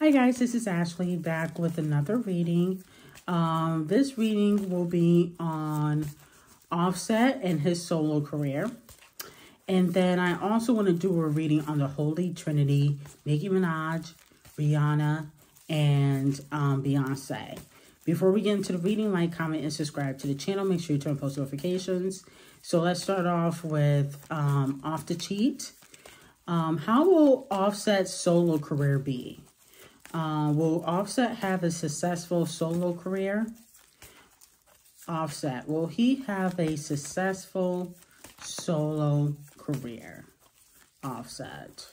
Hi guys, this is Ashley back with another reading. This reading will be on Offset and his solo career. And then I also want to do a reading on the Holy Trinity, Nicki Minaj, Rihanna, and Beyonce. Before we get into the reading, like, comment, and subscribe to the channel. Make sure you turn on post notifications. So let's start off with Off the Cheat. How will Offset's solo career be? Will Offset have a successful solo career? Offset, will he have a successful solo career? Offset.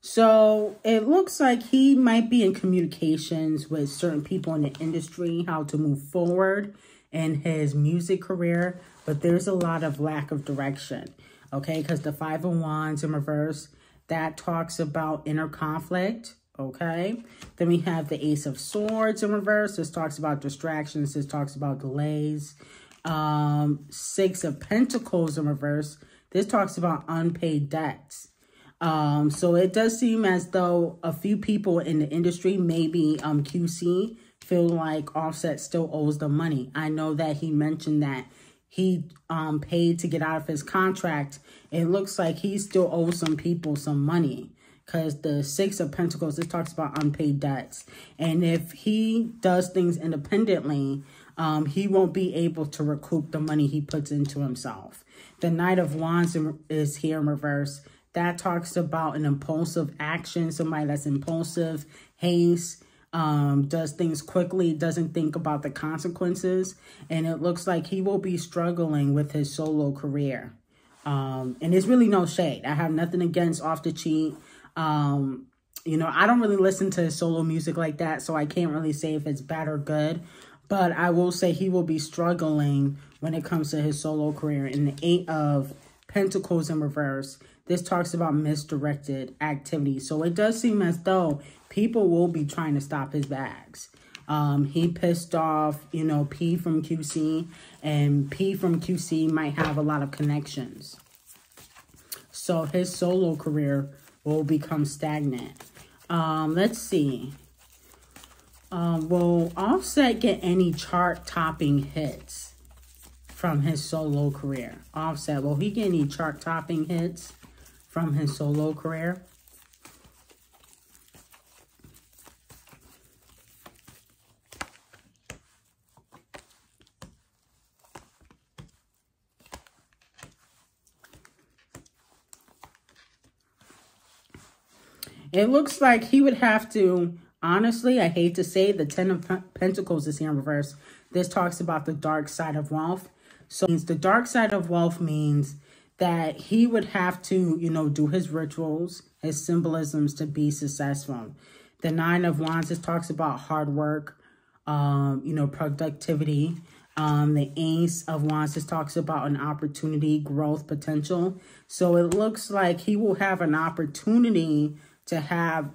So it looks like he might be in communications with certain people in the industry, how to move forward in his music career. But there's a lot of lack of direction, okay? Because the Five of Wands in reverse, that talks about inner conflict, okay? Then we have the Ace of Swords in reverse. This talks about distractions. This talks about delays. Six of Pentacles in reverse. This talks about unpaid debts. So it does seem as though a few people in the industry, maybe QC, feel like Offset still owes them money. I know that he mentioned that he paid to get out of his contract. It looks like he still owes some people some money because the Six of Pentacles, this talks about unpaid debts. And if he does things independently, he won't be able to recoup the money he puts into himself. The Knight of Wands is here in reverse. That talks about an impulsive action, somebody that's impulsive, haste, does things quickly, doesn't think about the consequences. And it looks like he will be struggling with his solo career. And there's really no shade. I have nothing against Off the Cheat. You know, I don't really listen to his solo music like that, so I can't really say if it's bad or good. But I will say he will be struggling when it comes to his solo career. In the Eight of Pentacles in reverse, this talks about misdirected activity. So it does seem as though people will be trying to stop his bags. He pissed off, you know, P from QC, and P from QC might have a lot of connections. So his solo career will become stagnant. Let's see. Will Offset get any chart-topping hits from his solo career? Offset, will he get any chart-topping hits from his solo career? It looks like he would have to, honestly, I hate to say, the Ten of Pentacles is here in reverse. This talks about the dark side of wealth. So the dark side of wealth means that he would have to, you know, do his rituals, his symbolisms to be successful. The Nine of Wands, this talks about hard work, you know, productivity. The Ace of Wands, this talks about an opportunity, growth, potential. So it looks like he will have an opportunity to have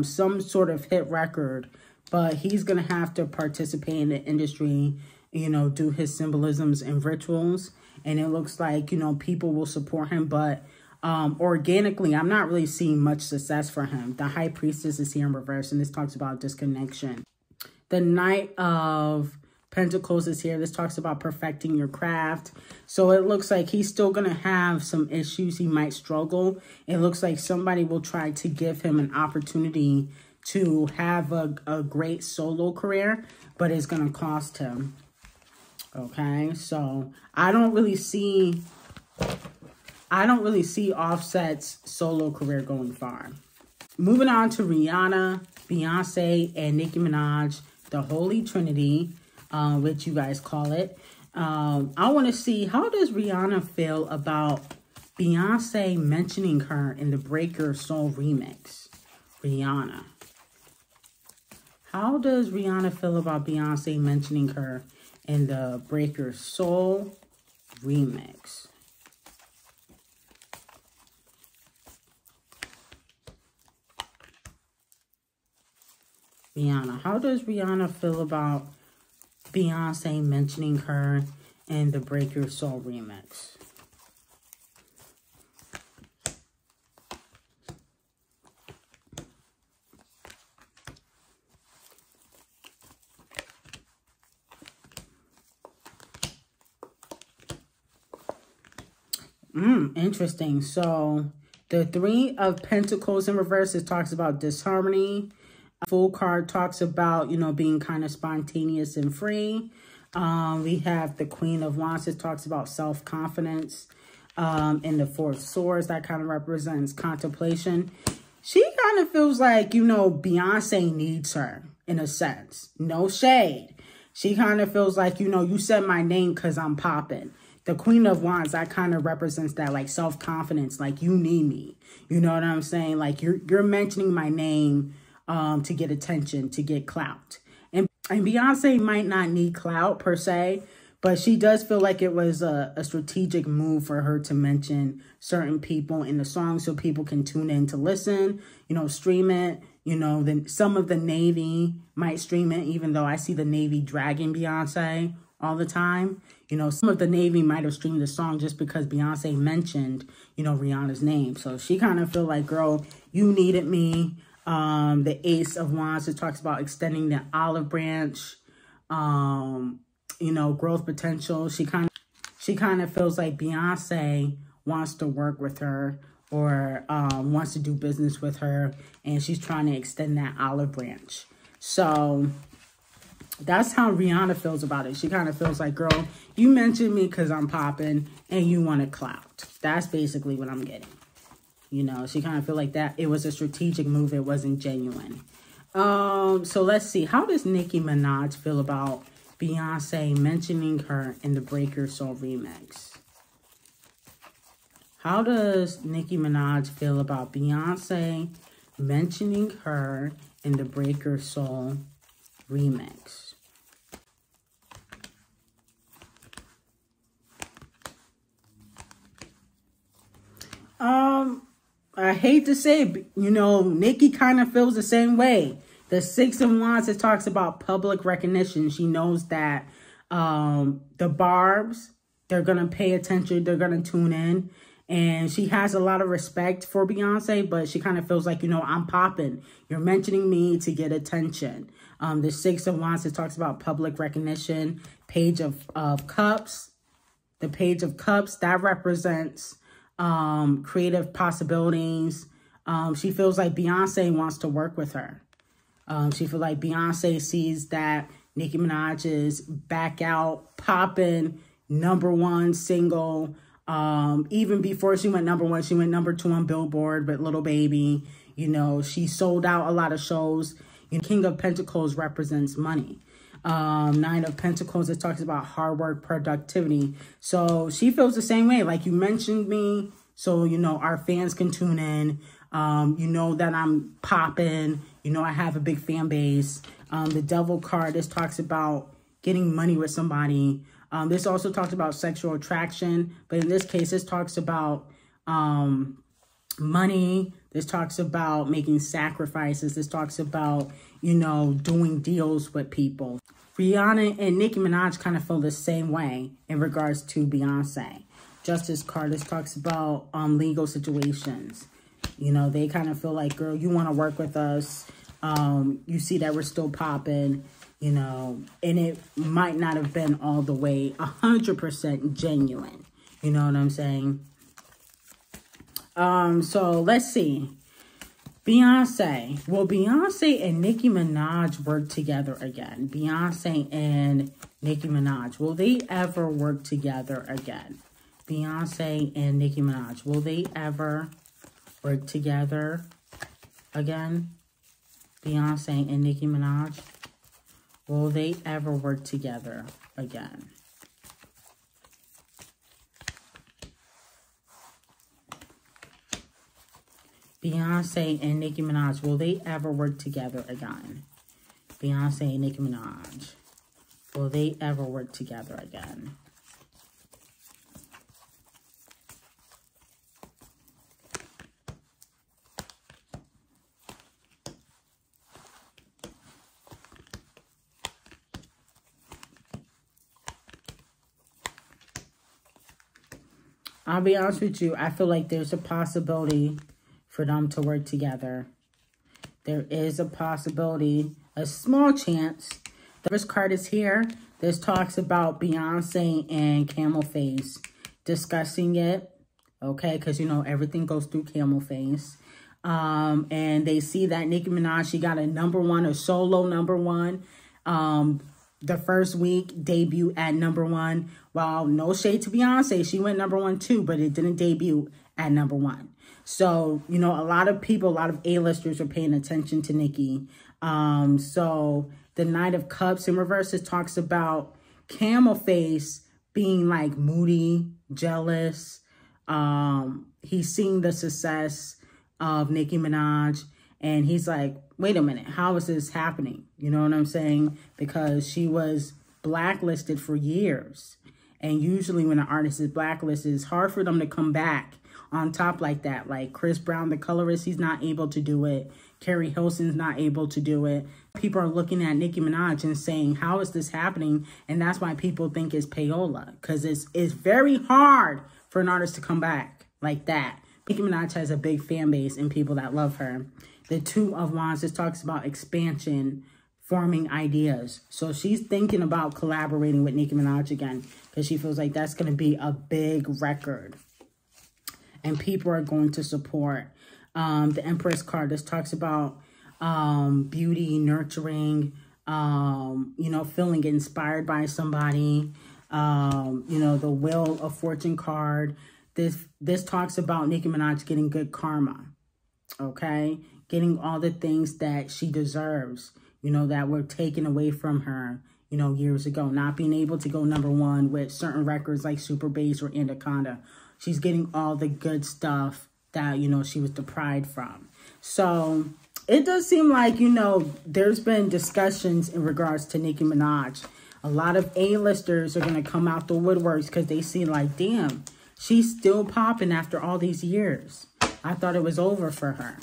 some sort of hit record, but he's going to have to participate in the industry, you know, do his symbolisms and rituals. And it looks like, you know, people will support him. But organically, I'm not really seeing much success for him. The High Priestess is here in reverse. And this talks about disconnection. The Knight of Pentacles is here. This talks about perfecting your craft. So it looks like he's still going to have some issues. He might struggle. It looks like somebody will try to give him an opportunity to have a great solo career. But it's going to cost him. Okay, so I don't really see Offset's solo career going far. Moving on to Rihanna, Beyonce, and Nicki Minaj, the Holy Trinity, which you guys call it. I want to see, how does Rihanna feel about Beyonce mentioning her in the Break Your Soul remix? Rihanna. How does Rihanna feel about Beyonce mentioning her in the Break Your Soul remix? Rihanna. How does Rihanna feel about Beyonce mentioning her in the Break Your Soul remix? Interesting. So the Three of Pentacles in reverse, it talks about disharmony. Full card talks about, you know, being kind of spontaneous and free. We have the Queen of Wands. It talks about self-confidence. And the Four of Swords, that kind of represents contemplation. She kind of feels like, you know, Beyonce needs her in a sense. No shade. She kind of feels like, you know, you said my name because I'm popping. The Queen of Wands, that kind of represents that, like, self-confidence, like, you need me. You know what I'm saying? Like, you're mentioning my name to get attention, to get clout. And Beyonce might not need clout, per se, but she does feel like it was a strategic move for her to mention certain people in the song so people can tune in to listen, you know, stream it. You know, then some of the Navy might stream it, even though I see the Navy dragging Beyonce all the time. You know, some of the Navy might have streamed the song just because Beyonce mentioned, you know, Rihanna's name. So she kind of feel like, girl, you needed me. The Ace of Wands, it talks about extending the olive branch, you know, growth potential. She kind of feels like Beyonce wants to work with her or wants to do business with her, and she's trying to extend that olive branch. So that's how Rihanna feels about it. She kind of feels like, girl, you mentioned me because I'm popping and you want a clout. That's basically what I'm getting. You know, she kind of feel like that it was a strategic move. It wasn't genuine. So let's see. How does Nicki Minaj feel about Beyonce mentioning her in the Break Your Soul remix? How does Nicki Minaj feel about Beyonce mentioning her in the Break Your Soul remix? I hate to say it, you know, Nicki kind of feels the same way. The Six of Wands, it talks about public recognition. She knows that the Barbs, they're going to pay attention. They're going to tune in. And she has a lot of respect for Beyonce, but she kind of feels like, you know, I'm popping. You're mentioning me to get attention. The Six of Wands, it talks about public recognition. Page of Cups. The Page of Cups, that represents creative possibilities. She feels like Beyonce wants to work with her. She feels like Beyonce sees that Nicki Minaj is back out, popping, #1 single. Even before she went #1, she went #2 on Billboard with Little Baby. You know, she sold out a lot of shows. You know, King of Pentacles represents money. Nine of Pentacles, it talks about hard work, productivity. So she feels the same way. Like, you mentioned me, so, you know, our fans can tune in. You know that I'm popping. You know, I have a big fan base. The Devil card, this talks about getting money with somebody. This also talks about sexual attraction. But in this case, this talks about money. This talks about making sacrifices. This talks about, you know, doing deals with people. Rihanna and Nicki Minaj kind of feel the same way in regards to Beyonce. Justice card, this talks about legal situations. You know, they kind of feel like, girl, you want to work with us. You see that we're still popping, you know, and it might not have been all the way 100% genuine. You know what I'm saying? So let's see. Beyonce. Will Beyonce and Nicki Minaj work together again? Beyonce and Nicki Minaj. Will they ever work together again? Beyonce and Nicki Minaj. Will they ever work together again? Beyonce and Nicki Minaj. Will they ever work together again? Beyonce and Nicki Minaj, will they ever work together again? Beyonce and Nicki Minaj, will they ever work together again? I'll be honest with you. I feel like there's a possibility for them to work together. There is a possibility, a small chance. The first card is here. This talks about Beyonce and Camel Face discussing it. Okay, because, you know, everything goes through Camel Face. And they see that Nicki Minaj, she got a #1, a solo #1. The first week debut at #1. Well, no shade to Beyonce. She went #1 too, but it didn't debut at #1. So, you know, a lot of people, a lot of A-listers are paying attention to Nicki. So the Knight of Cups in reverse, it talks about Camel Face being like moody, jealous. He's seeing the success of Nicki Minaj, and he's like, wait a minute, how is this happening? You know what I'm saying? Because she was blacklisted for years. And usually when an artist is blacklisted, it's hard for them to come back on top like that. Like Chris Brown, the colorist, he's not able to do it. Carrie Hilson's not able to do it. People are looking at Nicki Minaj and saying, how is this happening? And that's why people think it's payola, because it's very hard for an artist to come back like that. Nicki Minaj has a big fan base and people that love her. The Two of Wands, this talks about expansion, forming ideas. So she's thinking about collaborating with Nicki Minaj again because she feels like that's going to be a big record. And people are going to support. The Empress card, this talks about beauty, nurturing, you know, feeling inspired by somebody. You know, the Wheel of Fortune card. This talks about Nicki Minaj getting good karma, okay? Getting all the things that she deserves, you know, that were taken away from her, you know, years ago. Not being able to go #1 with certain records like Super Bass or Anaconda. She's getting all the good stuff that, you know, she was deprived from. So it does seem like, you know, there's been discussions in regards to Nicki Minaj. A lot of A-listers are going to come out the woodworks because they see like, damn, she's still popping after all these years. I thought it was over for her.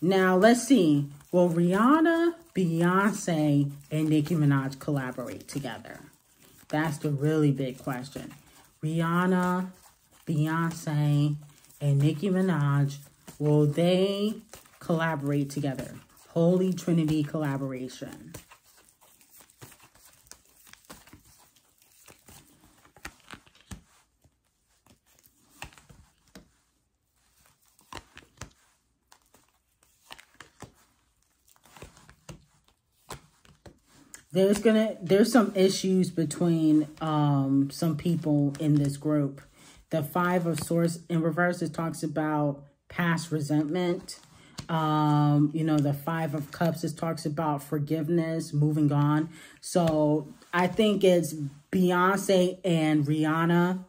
Now, let's see. Will Rihanna, Beyonce, and Nicki Minaj collaborate together? That's the really big question. Rihanna, Beyonce, and Nicki Minaj, will they collaborate together? Holy Trinity collaboration. There's some issues between some people in this group. The Five of Swords in reverse, it talks about past resentment. You know, the Five of Cups, it talks about forgiveness, moving on. So I think it's Beyonce and Rihanna.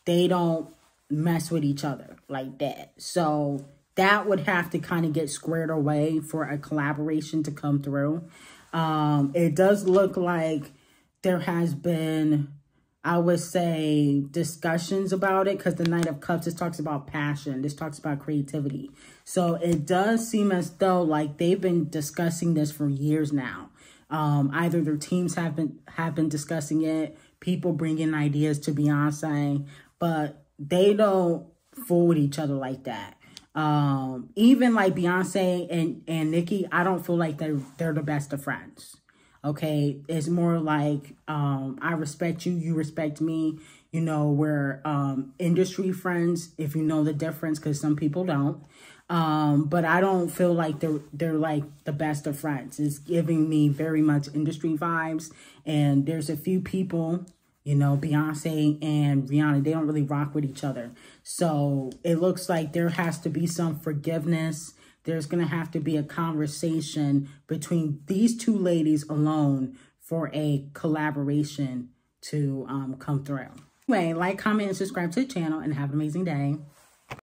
They don't mess with each other like that. So that would have to kind of get squared away for a collaboration to come through. It does look like there has been, I would say, discussions about it, because the Knight of Cups, this talks about passion. This talks about creativity. So it does seem as though like they've been discussing this for years now. Either their teams have been discussing it, people bringing ideas to Beyonce, but they don't fool with each other like that. Even like Beyonce and Nicki, I don't feel like they're the best of friends. Okay, it's more like I respect you, you respect me. You know, we're industry friends, if you know the difference, because some people don't. But I don't feel like they're like the best of friends. It's giving me very much industry vibes. And there's a few people, you know, Beyonce and Rihanna, they don't really rock with each other. So it looks like there has to be some forgiveness. There's going to have to be a conversation between these two ladies alone for a collaboration to come through. Anyway, like, comment, and subscribe to the channel, and have an amazing day.